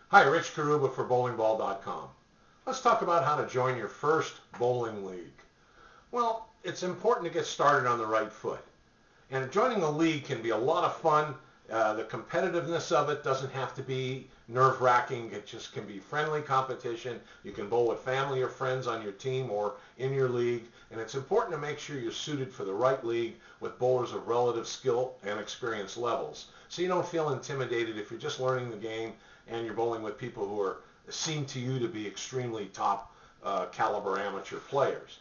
Hi, Rich Karuba for bowlingball.com. Let's talk about how to join your first bowling league. Well, it's important to get started on the right foot. And joining a league can be a lot of fun. The competitiveness of it doesn't have to be nerve-wracking. It just can be friendly competition. You can bowl with family or friends on your team or in your league. And it's important to make sure you're suited for the right league with bowlers of relative skill and experience levels. So you don't feel intimidated if you're just learning the game and you're bowling with people who seem to you to be extremely top caliber amateur players.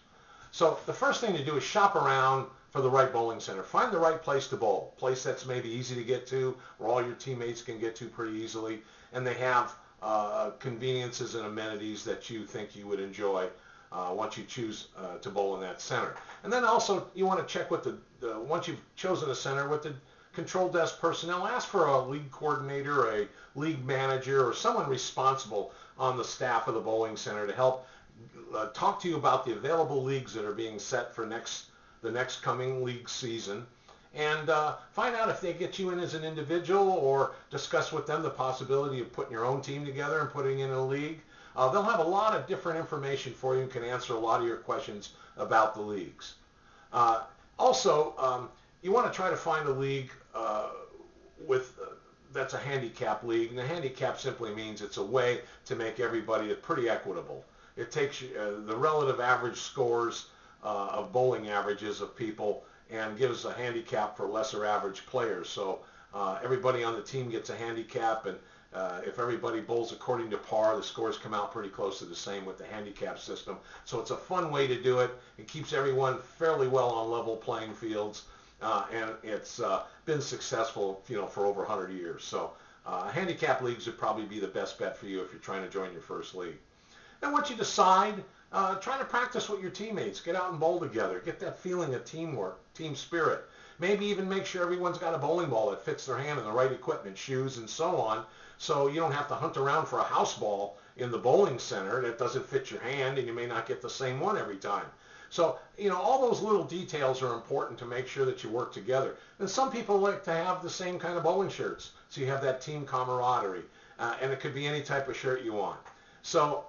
So the first thing to do is shop around for the right bowling center. Find the right place to bowl, place that's maybe easy to get to, where all your teammates can get to pretty easily, and they have conveniences and amenities that you think you would enjoy once you choose to bowl in that center. And then also you want to check with once you've chosen a center, with the control desk personnel. Ask for a league coordinator, a league manager, or someone responsible on the staff of the bowling center to help talk to you about the available leagues that are being set for the next coming league season, and find out if they get you in as an individual, or discuss with them the possibility of putting your own team together and putting in a league. They'll have a lot of different information for you and can answer a lot of your questions about the leagues. Also, you want to try to find a league that's a handicap league, and the handicap simply means it's a way to make everybody pretty equitable. It takes the relative average scores of bowling averages of people and gives a handicap for lesser average players. So everybody on the team gets a handicap, and if everybody bowls according to par, the scores come out pretty close to the same with the handicap system. So it's a fun way to do it. It keeps everyone fairly well on level playing fields. And it's been successful, for over 100 years. So handicap leagues would probably be the best bet for you if you're trying to join your first league. And once you decide, try to practice with your teammates. Get out and bowl together. Get that feeling of teamwork, team spirit. Maybe even make sure everyone's got a bowling ball that fits their hand and the right equipment, shoes, and so on, so you don't have to hunt around for a house ball in the bowling center that doesn't fit your hand, and you may not get the same one every time. So, all those little details are important to make sure that you work together. And some people like to have the same kind of bowling shirts, so you have that team camaraderie. And it could be any type of shirt you want. So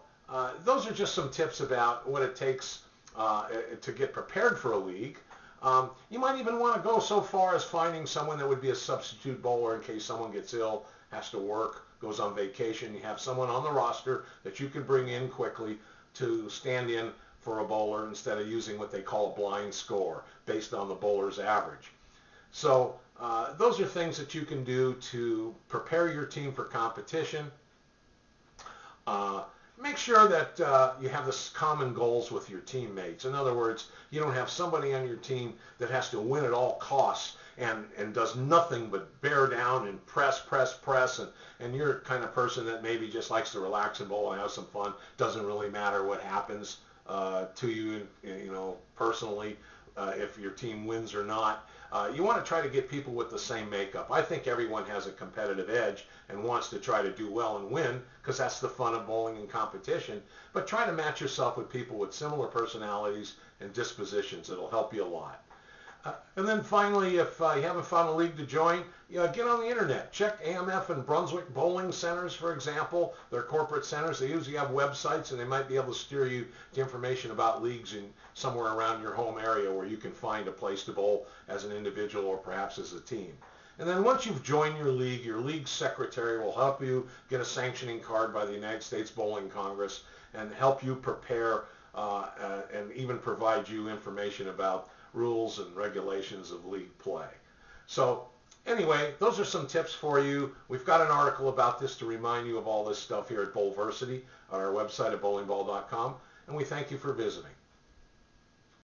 those are just some tips about what it takes to get prepared for a league. You might even want to go so far as finding someone that would be a substitute bowler in case someone gets ill, has to work, goes on vacation. You have someone on the roster that you can bring in quickly to stand in for a bowler instead of using what they call a blind score based on the bowler's average. So those are things that you can do to prepare your team for competition. Make sure that you have this common goals with your teammates. In other words, you don't have somebody on your team that has to win at all costs and does nothing but bear down and press, and you're the kind of person that maybe just likes to relax and bowl and have some fun. Doesn't really matter what happens to you, personally, if your team wins or not. You want to try to get people with the same makeup. I think everyone has a competitive edge and wants to try to do well and win, because that's the fun of bowling and competition. But try to match yourself with people with similar personalities and dispositions. It'll help you a lot. And then finally, if you haven't found a league to join, get on the internet. Check AMF and Brunswick bowling centers, for example. They're corporate centers. They usually have websites, and they might be able to steer you to information about leagues in somewhere around your home area where you can find a place to bowl as an individual or perhaps as a team. And then once you've joined your league secretary will help you get a sanctioning card by the United States Bowling Congress and help you prepare and even provide you information about rules and regulations of league play. So anyway, those are some tips for you. We've got an article about this to remind you of all this stuff here at Bowlversity on our website at bowlingball.com, and we thank you for visiting.